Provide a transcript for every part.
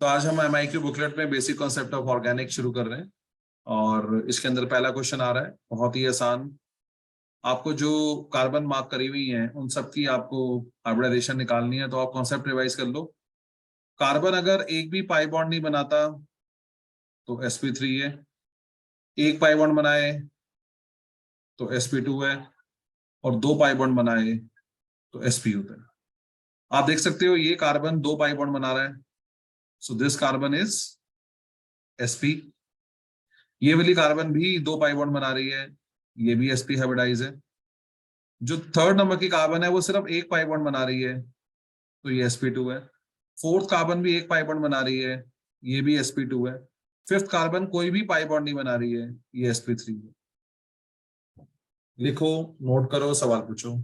तो आज हम MIQ बुकलेट में बेसिक कॉन्सेप्ट ऑफ ऑर्गेनिक शुरू कर रहे हैं और इसके अंदर पहला क्वेश्चन आ रहा है, बहुत ही आसान। आपको जो कार्बन मार्क करी हुई है उन सब की आपको हाइब्रिडाइजेशन निकालनी है, तो आप कॉन्सेप्ट रिवाइज कर लो। कार्बन अगर एक भी पाई बॉन्ड नहीं बनाता तो sp3 है, एक पाई बॉन्ड बनाए तो sp2 है, और दो पाई बॉन्ड बनाए तो sp होता है। आप देख सकते हो ये कार्बन दो पाई बॉन्ड बना रहा है, so this carbon is sp। ये वाली कार्बन भी दो पाई बॉन्ड बना रही है, ये भी sp हाइब्रिडाइज है। जो थर्ड नंबर की कार्बन है वो सिर्फ एक पाई बॉन्ड बना रही है, तो ये sp2 है। फोर्थ कार्बन भी एक पाई बॉन्ड बना रही है, ये भी sp2 है। फिफ्थ कार्बन कोई भी पाई बॉन्ड नहीं बना रही है, ये sp3 है। लिखो, नोट करो, सवाल पूछो।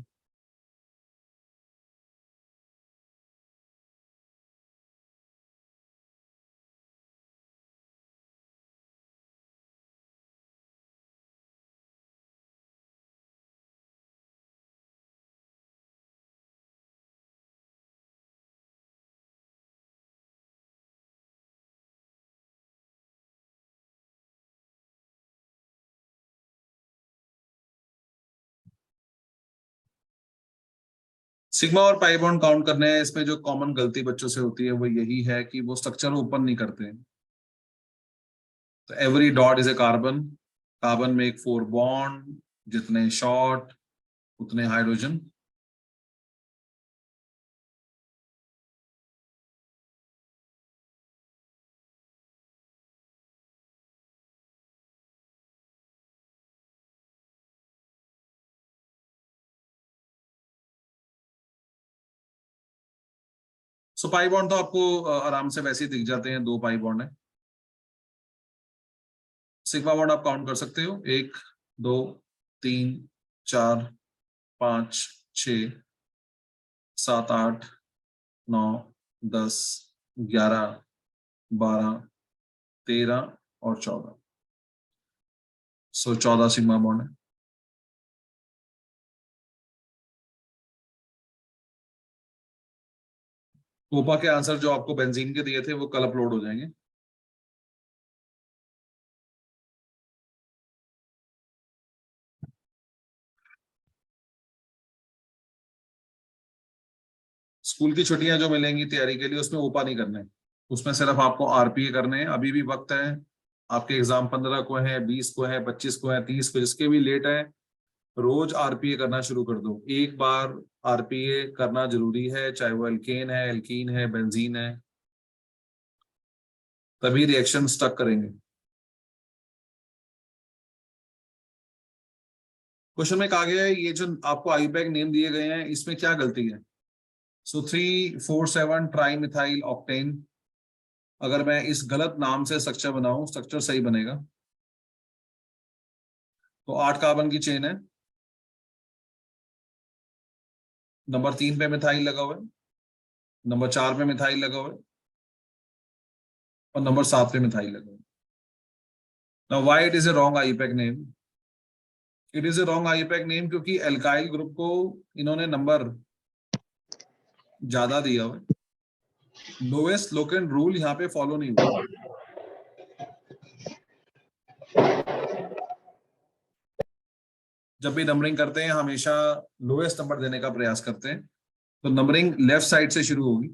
सिग्मा और पाई बॉन्ड काउंट करने हैं, इसमें जो कॉमन गलती बच्चों से होती है वो यही है कि वो स्ट्रक्चर ओपन नहीं करते। तो every dot is a carbon, carbon में एक फोर बॉन्ड, जितने शॉर्ट उतने हाइड्रोजन। सो पाई बॉन्ड तो आपको आराम से वैसे ही दिख जाते हैं, दो पाई बॉन्ड है। सिग्मा बॉन्ड आप काउंट कर सकते हो, एक, दो, तीन, चार, पांच, छ, सात, आठ, नौ, 10, 11, 12, 13 और 14। सो 14 सिग्मा बॉन्ड है। कोपा के आंसर जो आपको बेंजीन के दिए थे वो कल अपलोड हो जाएंगे। स्कूल की छुट्टियां जो मिलेंगी तैयारी के लिए, उसमें ओपा नहीं करने, उसमें सिर्फ आपको RPA करने हैं। अभी भी वक्त है, आपके एग्जाम 15 को है, 20 को है, 25 को है, 30 को, जिसके भी लेट है, रोज RPA करना शुरू कर दो। एक बार RPA करना जरूरी है, चाहे वो एल्केन है, एल्कीन है, बेंजीन है, तभी रिएक्शन स्टक करेंगे। क्वेश्चन में कहा गया है ये जो आपको आईयूपैक नेम दिए गए हैं इसमें क्या गलती है। सो 347 ट्राई मिथाइल ऑक्टेन, अगर मैं इस गलत नाम से स्ट्रक्चर बनाऊं, स्ट्रक्चर सही बनेगा। तो 8 कार्बन की चेन है, नंबर 3 पे मिथाइल लगा हुआ है, नंबर 4 पे मिथाइल लगा हुआ है, और नंबर 7 पे मिथाइल लगा हुआ है। Now why it is a wrong IUPAC name. It is a wrong IUPAC name क्योंकि एल्काइल ग्रुप को इन्होंने नंबर ज्यादा दिया हुआ है। लोएस्ट लोकेंट रूल यहाँ पे फॉलो नहीं हुआ। जब भी नंबरिंग करते हैं हमेशा लोएस्ट नंबर देने का प्रयास करते हैं, तो नंबरिंग लेफ्ट साइड से शुरू होगी।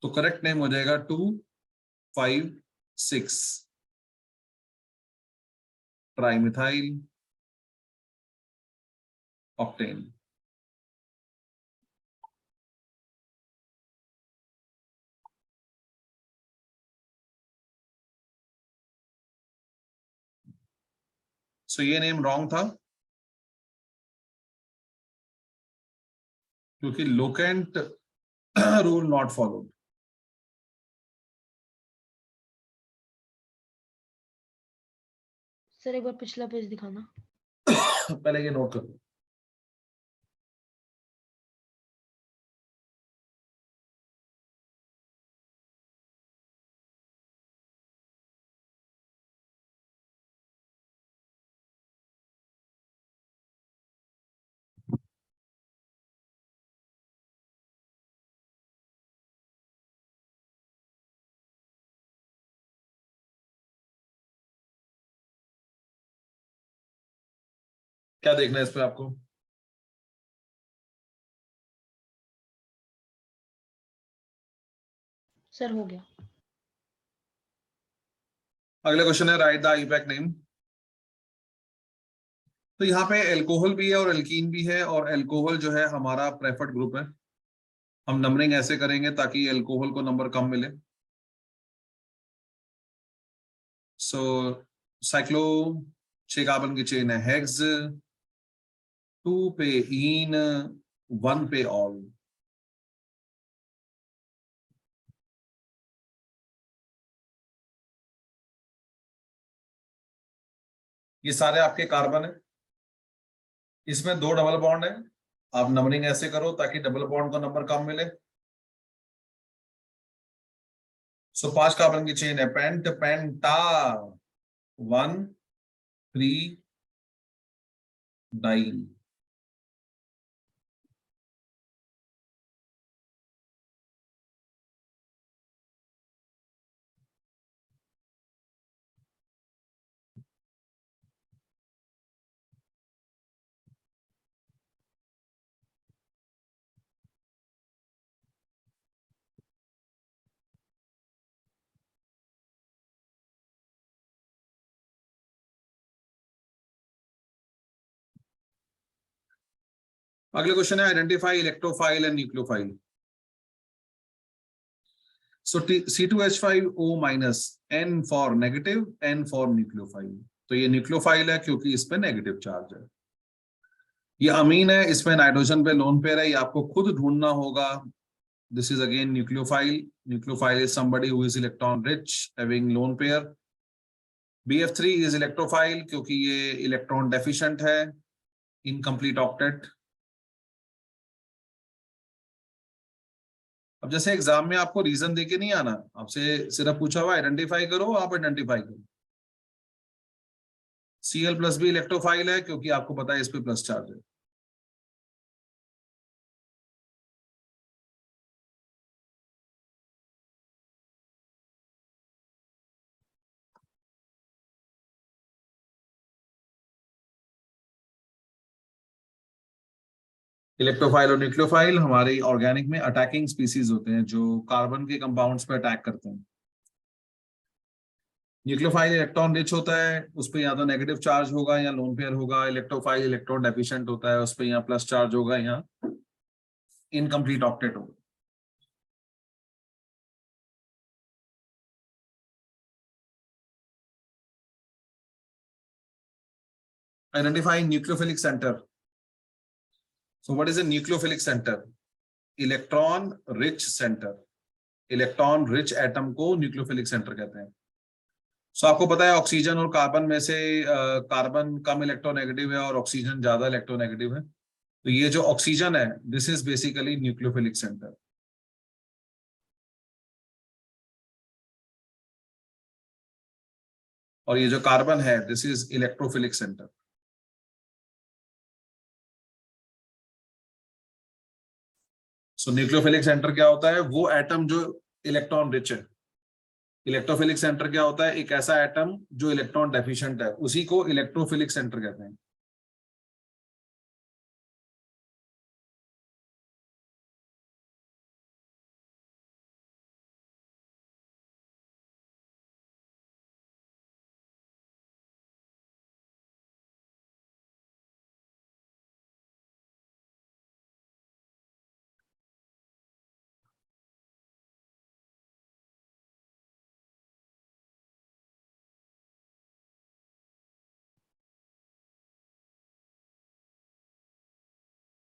तो करेक्ट नेम हो जाएगा 256 ट्राइमिथाइल ऑक्टेन। सो ये नेम रॉन्ग था क्योंकि locant rule not followed. Sir एक बार पिछला पेज दिखाना। पहले ये नोट कर लो। क्या देखना है इस पे आपको? सर हो गया। अगला क्वेश्चन है राइट द आईयूपैक नेम। तो यहाँ पे एल्कोहल भी है और एल्कीन भी है, और एल्कोहल जो है हमारा प्रेफर्ड ग्रुप है। हम नंबरिंग ऐसे करेंगे ताकि एल्कोहल को नंबर कम मिले। सो साइक्लो 6 कार्बन की चेन है हेक्स, 2 पे इन, 1 पे ऑल। ये सारे आपके कार्बन है, इसमें 2 डबल बॉन्ड है। आप नंबरिंग ऐसे करो ताकि डबल बॉन्ड को नंबर कम मिले। सो 5 कार्बन की चेन है पेंट पेंटा, 1 3 डाइन। अगले क्वेश्चन है identify electrophile and nucleophile. So C2H5O minus, N for negative, N for nucleophile. तो ये न्यूक्लियोफाइल है क्योंकि इस पे नेगेटिव चार्ज है। ये अमीन है, इसमें नाइट्रोजन पे लोन पेयर है, ये आपको खुद ढूंढना होगा। This is again nucleophile. Nucleophile is somebody who is electron rich having lone pair. BF3 is electrophile क्योंकि ये इलेक्ट्रॉन डेफिशिएंट है, इनकम्प्लीट ऑक्टेट। अब जैसे एग्जाम में आपको रीजन देके नहीं आना, आपसे सिर्फ पूछा हुआ आइडेंटिफाई करो, आप आइडेंटिफाई करो। Cl प्लस भी इलेक्ट्रोफाइल है क्योंकि आपको पता है इस पे प्लस चार्ज है। इलेक्ट्रोफाइल और न्यूक्लियोफाइल हमारे ऑर्गेनिक में अटैकिंग स्पीसीज होते हैं जो कार्बन के कंपाउंड्स पे अटैक करते हैं। न्यूक्लियोफाइल इलेक्ट्रॉन रिच होता है, उस पर या तो नेगेटिव चार्ज होगा या लोन पेयर होगा। इलेक्ट्रोफाइल इलेक्ट्रॉन डेफिशिएंट होता है, उस पर या प्लस चार्ज होगा या इनकम्प्लीट ऑक्टेट होगा। Identifying nucleophilic centre. So what is a nucleophilic centre? Electron rich centre. Electron rich atom को न्यूक्लियोफिलिक सेंटर कहते हैं। सो आपको पता है ऑक्सीजन और कार्बन में से कार्बन कम इलेक्ट्रोनेगेटिव है और ऑक्सीजन ज्यादा इलेक्ट्रोनेगेटिव है। तो ये जो ऑक्सीजन है this is basically nucleophilic centre. और ये जो कार्बन है this is electrophilic centre. So nucleophilic centre क्या होता है? वो एटम जो इलेक्ट्रॉन रिच है। इलेक्ट्रोफिलिक सेंटर क्या होता है? एक ऐसा एटम जो इलेक्ट्रॉन डेफिशिएंट है, उसी को इलेक्ट्रोफिलिक सेंटर कहते हैं।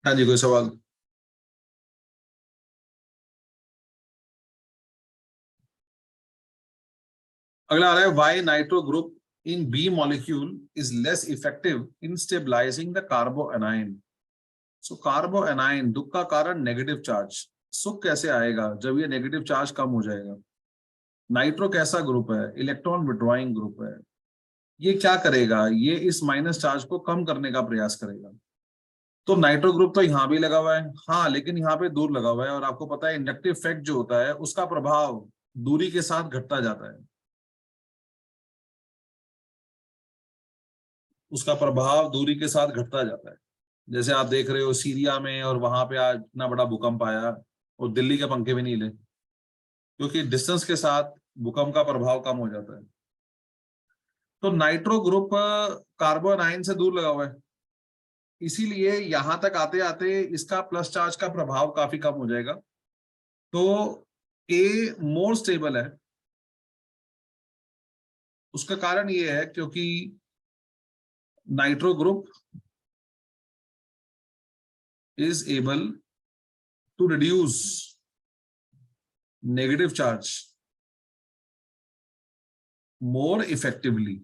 हाँ जी, कोई सवाल? अगला आ रहा है Y nitro group in B molecule is less effective in stabilising the carbo anion. So carbo anion दुख का कारण नेगेटिव चार्ज। सुख कैसे आएगा जब ये नेगेटिव चार्ज कम हो जाएगा? नाइट्रो कैसा ग्रुप है? इलेक्ट्रॉन विड्रॉइंग ग्रुप है। ये क्या करेगा? ये इस माइनस चार्ज को कम करने का प्रयास करेगा। तो नाइट्रो ग्रुप तो यहाँ भी लगा हुआ है, हाँ, लेकिन यहाँ पे दूर लगा हुआ है, और आपको पता है इंडक्टिव इफेक्ट जो होता है उसका प्रभाव दूरी के साथ घटता जाता है। उसका प्रभाव दूरी के साथ घटता जाता है। जैसे आप देख रहे हो सीरिया में, और वहां पे आज इतना बड़ा भूकंप आया और दिल्ली के पंखे भी नहीं हिले, क्योंकि डिस्टेंस के साथ भूकंप का प्रभाव कम हो जाता है। तो नाइट्रो ग्रुप कार्बन आयन से दूर लगा हुआ है, इसीलिए यहां तक आते आते इसका प्लस चार्ज का प्रभाव काफी कम हो जाएगा। तो ए मोर स्टेबल है। उसका कारण ये है क्योंकि nitro group is able to reduce negative charge more effectively.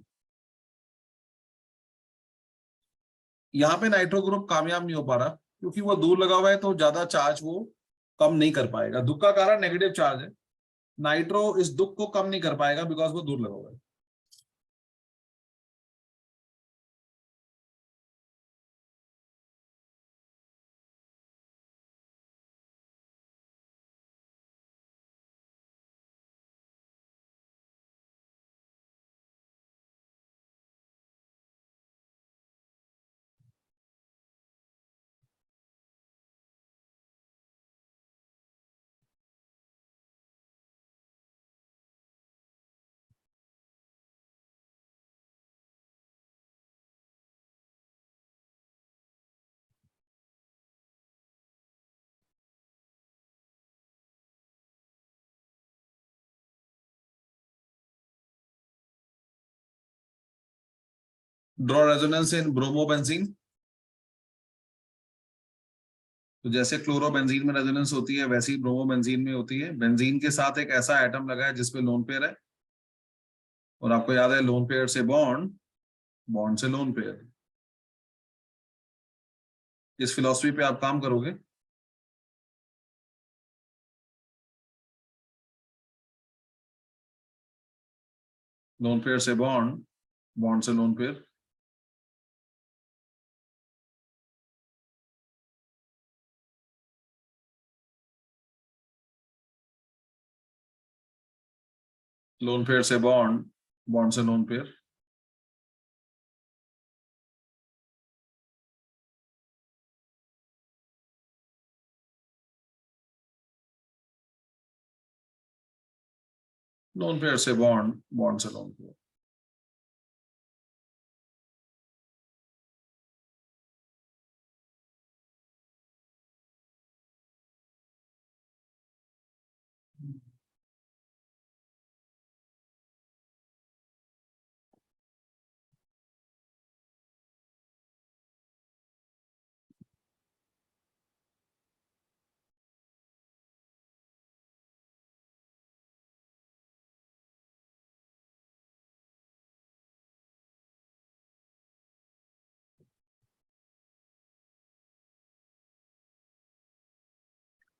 यहां पे नाइट्रो ग्रुप कामयाब नहीं हो पा रहा क्योंकि वो दूर लगा हुआ है, तो ज्यादा चार्ज वो कम नहीं कर पाएगा। दुख का कारण नेगेटिव चार्ज है, नाइट्रो इस दुख को कम नहीं कर पाएगा बिकॉज वो दूर लगा हुआ है। Draw resonance in bromobenzene. तो जैसे क्लोरोबेंजीन में रेजोनेंस होती है, वैसी ब्रोमोबेंजीन में होती है। बेंजीन के साथ एक ऐसा एटम लगा है जिसपे लोन पेयर है, और आपको याद है लोन पेयर से बॉन्ड, बॉन्ड से लोन पेयर। इस फिलॉसफी पे आप काम करोगे। लोन पेयर से बॉन्ड, बॉन्ड से लोन पेयर। लोन पेयर से बॉन्ड, बॉन्ड से लोन पेयर। लोन पेयर से बॉन्ड, बॉन्ड से लोन पेयर।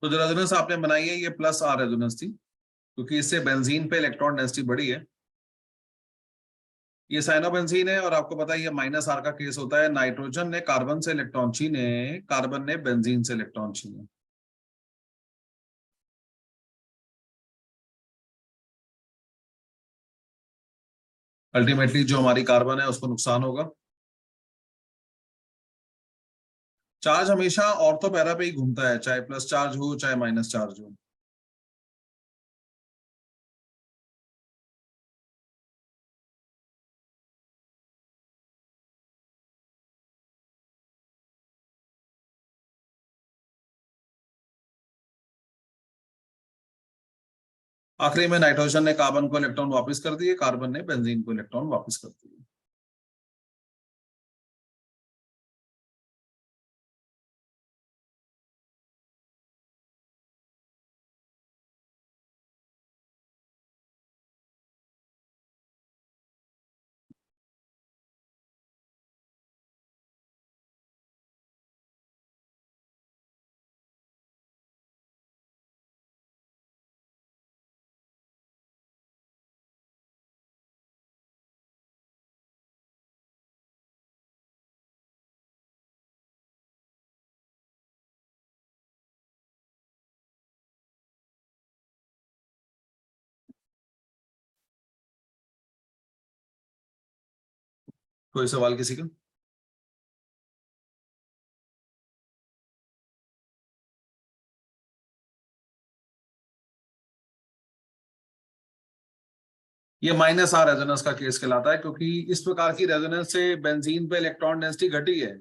तो जो रेजोनेंस आपने बनाई है ये प्लस आर रेजोनेंस थी, क्योंकि इससे बेंजीन पे इलेक्ट्रॉन डेंसिटी बढ़ी है। ये साइनोबेंजीन है, और आपको पता है ये माइनस आर का केस होता है। नाइट्रोजन ने कार्बन से इलेक्ट्रॉन छीने, कार्बन ने बेंजीन से इलेक्ट्रॉन छीने। अल्टीमेटली जो हमारी कार्बन है उसको नुकसान होगा। चार्ज हमेशा ऑर्थो पैरा पे ही घूमता है, चाहे प्लस चार्ज हो चाहे माइनस चार्ज हो। आखिरी में नाइट्रोजन ने कार्बन को इलेक्ट्रॉन वापस कर दिए, कार्बन ने बेंजीन को इलेक्ट्रॉन वापस कर दिए। कोई सवाल किसी का? ये -R रेजोनेंस का केस कहलाता है, क्योंकि इस प्रकार की रेजोनेंस से बेंजीन पे इलेक्ट्रॉन डेंसिटी घटी है।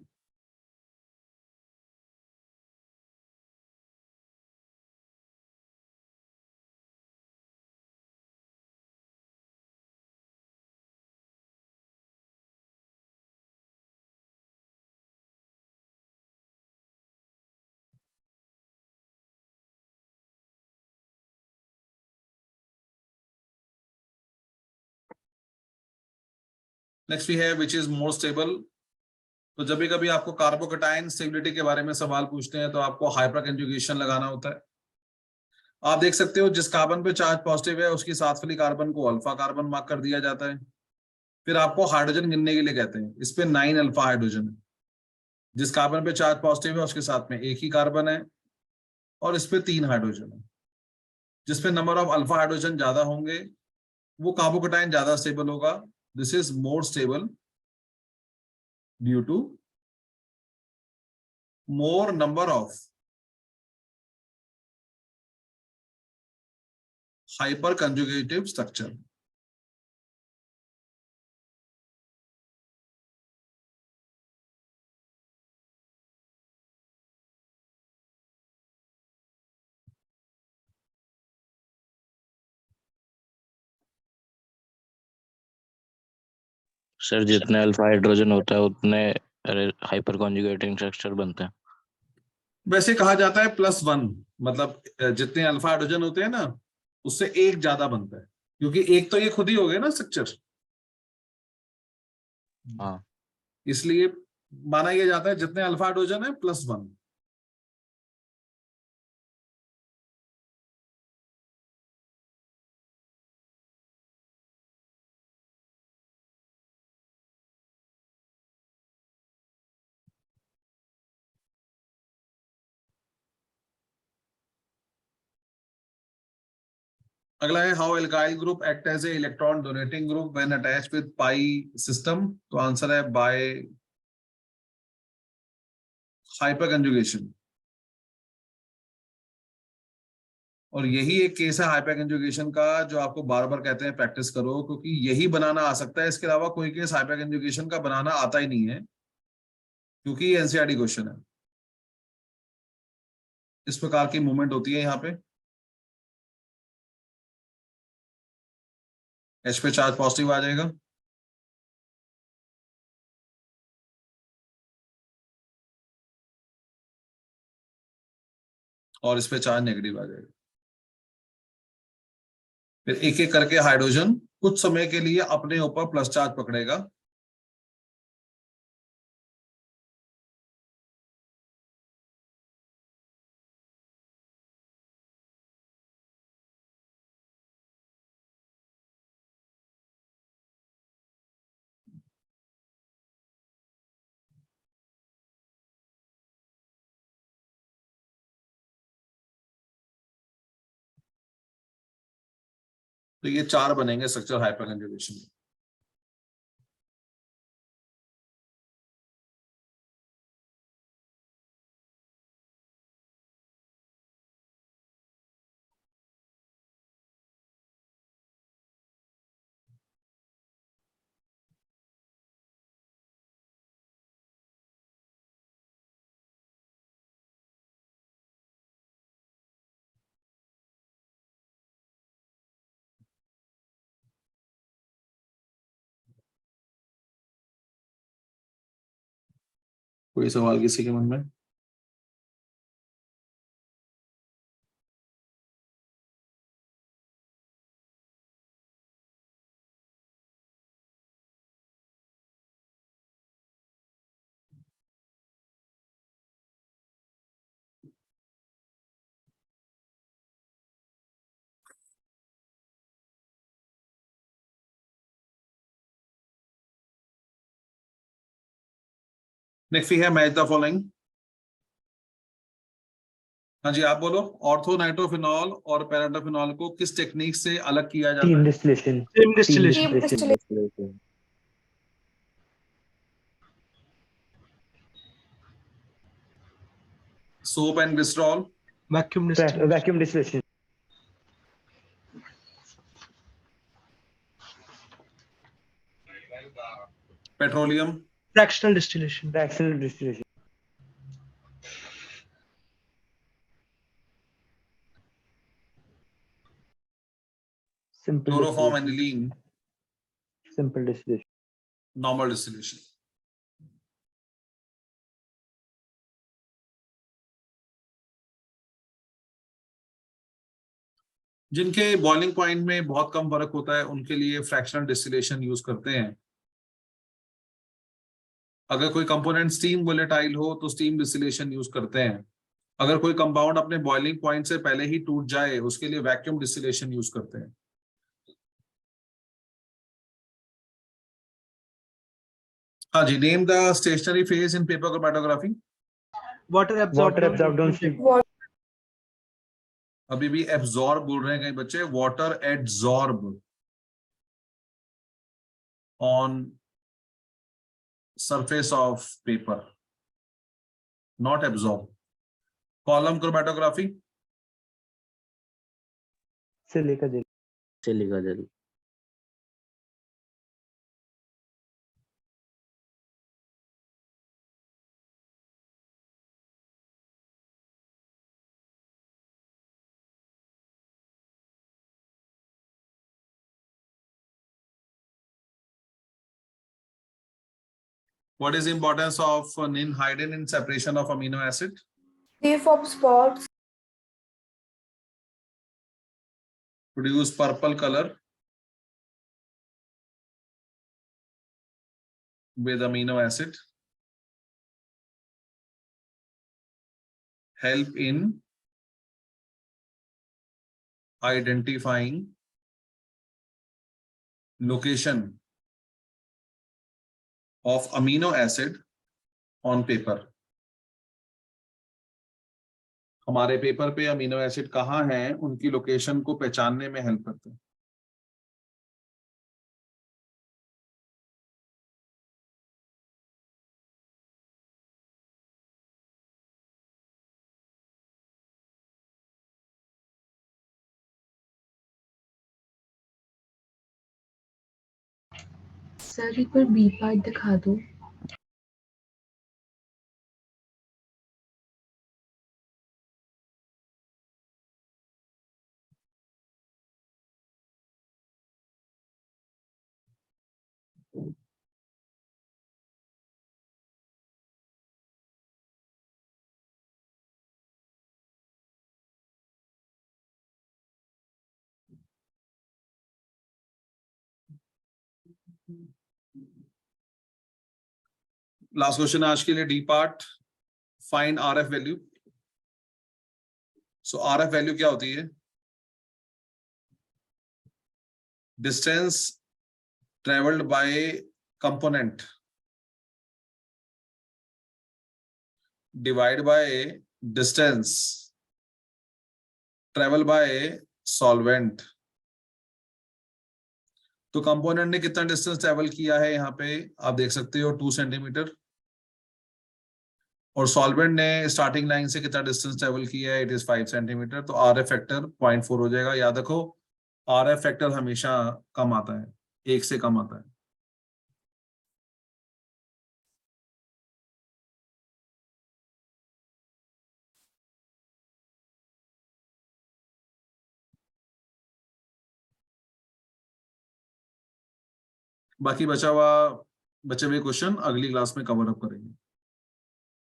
नेक्स्ट भी है विच इज मोर स्टेबल। तो जब भी कभी आपको कार्बोकैटायन स्टेबिलिटी के बारे में सवाल पूछते हैं तो आपको हाइपर कंजुगेशन लगाना होता है। आप देख सकते हो जिस कार्बन पे चार्ज पॉजिटिव है उसकी साथ वाली कार्बन को अल्फा कार्बन मार्क कर दिया जाता है। फिर आपको हाइड्रोजन गिनने के लिए कहते हैं, इस पे 9 अल्फा हाइड्रोजन है। जिस कार्बन पे चार्ज पॉजिटिव है उसके साथ में एक ही कार्बन है और इस पे 3 हाइड्रोजन है। जिसपे नंबर ऑफ अल्फा हाइड्रोजन ज्यादा होंगे वो कार्बोकैटायन ज्यादा स्टेबल होगा। This is more stable due to more number of hyper conjugative structure. Sir जितने अल्फा हाइड्रोजन होता है उतने हाइपर कॉन्जुगेटिंग स्ट्रक्चर बनते हैं। वैसे कहा जाता है +1, मतलब जितने अल्फा हाइड्रोजन होते हैं ना उससे एक ज्यादा बनता है, क्योंकि एक तो ये खुद ही हो गया ना स्ट्रक्चर। हाँ इसलिए माना यह जाता है जितने अल्फा हाइड्रोजन है +1। अगला है how alkyl group act as a electron donating group when attached with pi system. तो आंसर है बाय हाइपर कंजुगेशन। और यही एक केस है हाइपर कंजुगेशन का जो आपको बार बार कहते हैं प्रैक्टिस करो, क्योंकि यही बनाना आ सकता है, इसके अलावा कोई केस हाइपर कंजुगेशन का बनाना आता ही नहीं है, क्योंकि ये एनसीईआरटी क्वेश्चन है। इस प्रकार की मूवमेंट होती है यहाँ पे, H पे चार्ज पॉजिटिव आ जाएगा और इस पे चार्ज नेगेटिव आ जाएगा। फिर एक एक करके हाइड्रोजन कुछ समय के लिए अपने ऊपर प्लस चार्ज पकड़ेगा। तो ये 4 बनेंगे स्ट्रक्चर हाइपर कंजुगेशन में। कोई सवाल किसी के मन में? नेक्स्ट है मैच द फॉलोइंग। हाँ जी आप बोलो। ऑर्थो नाइट्रोफिनॉल और पैराडोफिनॉल को किस टेक्निक से अलग किया जाता टीम है? Distillation. Team distillation. Team distillation. soap and glycerol, Vacuum distillation. Vacuum distillation. petroleum, Fractional distillation. Fractional distillation. Simple chloroform, distillation. aniline, Simple distillation. normal distillation. जिनके बॉइलिंग पॉइंट में बहुत कम फर्क होता है उनके लिए फ्रैक्शनल डिस्टिलेशन यूज करते हैं। अगर कोई कंपोनेंट स्टीम वोलेटाइल हो तो स्टीम डिस्टिलेशन यूज करते हैं। अगर कोई कंपाउंड अपने बॉइलिंग पॉइंट से पहले ही टूट जाए उसके लिए वैक्यूम डिस्टिलेशन यूज करते हैं। हाँ जी, name the stationary phase in paper chromatography. Water absorbed. Water absorbed on sheet. अभी भी एब्जॉर्ब बोल रहे हैं कई बच्चे, water absorb on surface of paper, not absorb. Column chromatography, Silica gel. Silica gel. what is the importance of ninhydrin in separation of amino acid? Safe of spots. Produce purple color with amino acid. Help in identifying location of amino acid on paper. हमारे paper पे amino acid कहाँ हैं उनकी location को पहचानने में help करते हैं। सर एक बार बी पार्ट दिखा दो। लास्ट क्वेश्चन आज के लिए D part, find RF value. So RF value क्या होती है? Distance travelled by component divide by distance travel by solvent. तो कंपोनेंट ने कितना डिस्टेंस ट्रेवल किया है यहाँ पे आप देख सकते हो 2 सेंटीमीटर, और सॉल्वेंट ने स्टार्टिंग लाइन से कितना डिस्टेंस ट्रेवल किया है, इट इज 5 सेंटीमीटर। तो आरएफ फैक्टर 0.4 हो जाएगा। याद रखो आरएफ फैक्टर हमेशा कम आता है, 1 से कम आता है। बाकी बचे हुए क्वेश्चन अगली क्लास में कवर अप करेंगे।